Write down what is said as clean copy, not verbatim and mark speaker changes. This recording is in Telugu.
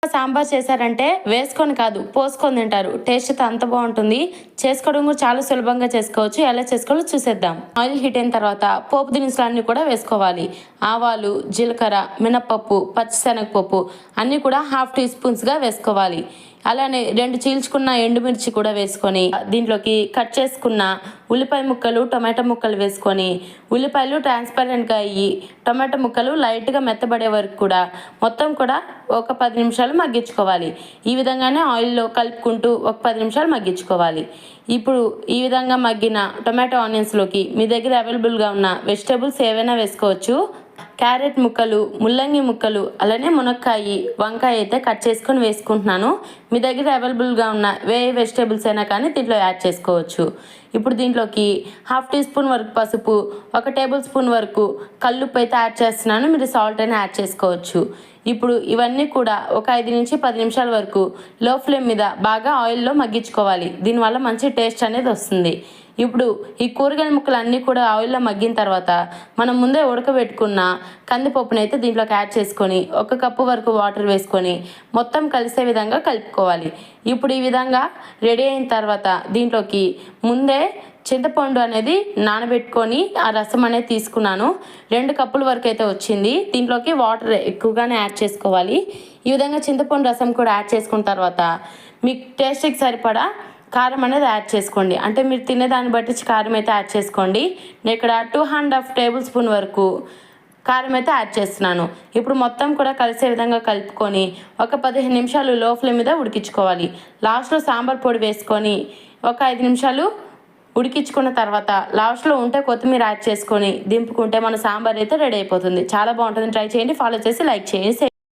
Speaker 1: సాంబార్ చేశారంటే వేసుకొని కాదు పోసుకొని తింటారు. టేస్ట్ అయితే అంత బాగుంటుంది. చేసుకోవడం కూడా చాలా సులభంగా చేసుకోవచ్చు. ఎలా చేసుకోవాలో చూసేద్దాం. ఆయిల్ హీట్ అయిన తర్వాత పోపు దినుసులు అన్నీ కూడా వేసుకోవాలి. ఆవాలు, జీలకర్ర, మినపప్పు, పచ్చిశనగపప్పు అన్నీ కూడా హాఫ్ టీ స్పూన్స్గా వేసుకోవాలి. అలానే 2 చీల్చుకున్న ఎండుమిర్చి కూడా వేసుకొని దీంట్లోకి కట్ చేసుకున్న ఉల్లిపాయ ముక్కలు, టొమాటో ముక్కలు వేసుకొని ఉల్లిపాయలు ట్రాన్స్పరెంట్గా అయ్యి టొమాటో ముక్కలు లైట్గా మెత్తబడే వరకు కూడా మొత్తం కూడా ఒక 10 నిమిషాలు మగ్గించుకోవాలి. ఈ విధంగానే ఆయిల్లో కలుపుకుంటూ ఒక 10 నిమిషాలు మగ్గించుకోవాలి. ఇప్పుడు ఈ విధంగా మగ్గిన టొమాటో ఆనియన్స్లోకి మీ దగ్గర అవైలబుల్గా ఉన్న వెజిటేబుల్స్ ఏవైనా వేసుకోవచ్చు. క్యారెట్ ముక్కలు, ముల్లంగి ముక్కలు, అలానే మునక్కాయ, వంకాయ అయితే కట్ చేసుకొని వేసుకుంటున్నాను. మీ దగ్గర అవైలబుల్గా ఉన్న వెజిటేబుల్స్ అయినా కానీ దీంట్లో యాడ్ చేసుకోవచ్చు. ఇప్పుడు దీంట్లోకి హాఫ్ టీ స్పూన్ వరకు పసుపు, 1 టేబుల్ స్పూన్ వరకు కల్లుప్పు అయితే యాడ్ చేస్తున్నాను. మీరు సాల్ట్ అయినా యాడ్ చేసుకోవచ్చు. ఇప్పుడు ఇవన్నీ కూడా ఒక 5 నుంచి 10 నిమిషాల వరకు లో ఫ్లేమ్ మీద బాగా ఆయిల్లో మగ్గించుకోవాలి. దీనివల్ల మంచి టేస్ట్ అనేది వస్తుంది. ఇప్పుడు ఈ కూరగాయల ముక్కలు అన్నీ కూడా ఆయిల్లో మగ్గిన తర్వాత మనం ముందే ఉడకబెట్టుకున్న కందిపప్పును అయితే దీంట్లోకి యాడ్ చేసుకొని 1 కప్పు వరకు వాటర్ వేసుకొని మొత్తం కలిసే విధంగా కలుపుకోవాలి. ఇప్పుడు ఈ విధంగా రెడీ అయిన తర్వాత దీంట్లోకి ముందే చింతపండు అనేది నానబెట్టుకొని ఆ రసం అనేది తీసుకున్నాను. 2 కప్పుల వరకు అయితే వచ్చింది. దీంట్లోకి వాటర్ ఎక్కువగానే యాడ్ చేసుకోవాలి. ఈ విధంగా చింతపండు రసం కూడా యాడ్ చేసుకున్న తర్వాత మీకు టేస్ట్కి సరిపడా కారం అనేది యాడ్ చేసుకోండి. అంటే మీరు తినేదాన్ని బట్టి కారం అయితే యాడ్ చేసుకోండి. నేను ఇక్కడ 2½ టేబుల్ స్పూన్ వరకు కారం అయితే యాడ్ చేస్తున్నాను. ఇప్పుడు మొత్తం కూడా కలిసే విధంగా కలుపుకొని ఒక 15 నిమిషాలు లో ఫ్లేమ్ మీద ఉడికించుకోవాలి. లాస్ట్లో సాంబార్ పొడి వేసుకొని ఒక 5 నిమిషాలు ఉడికించుకున్న తర్వాత లాస్ట్లో ఉంటే కొత్తిమీర యాడ్ చేసుకొని దింపుకుంటే మన సాంబార్ అయితే రెడీ అయిపోతుంది. చాలా బాగుంటుంది. ట్రై చేయండి, ఫాలో చేసి లైక్ చేయండి.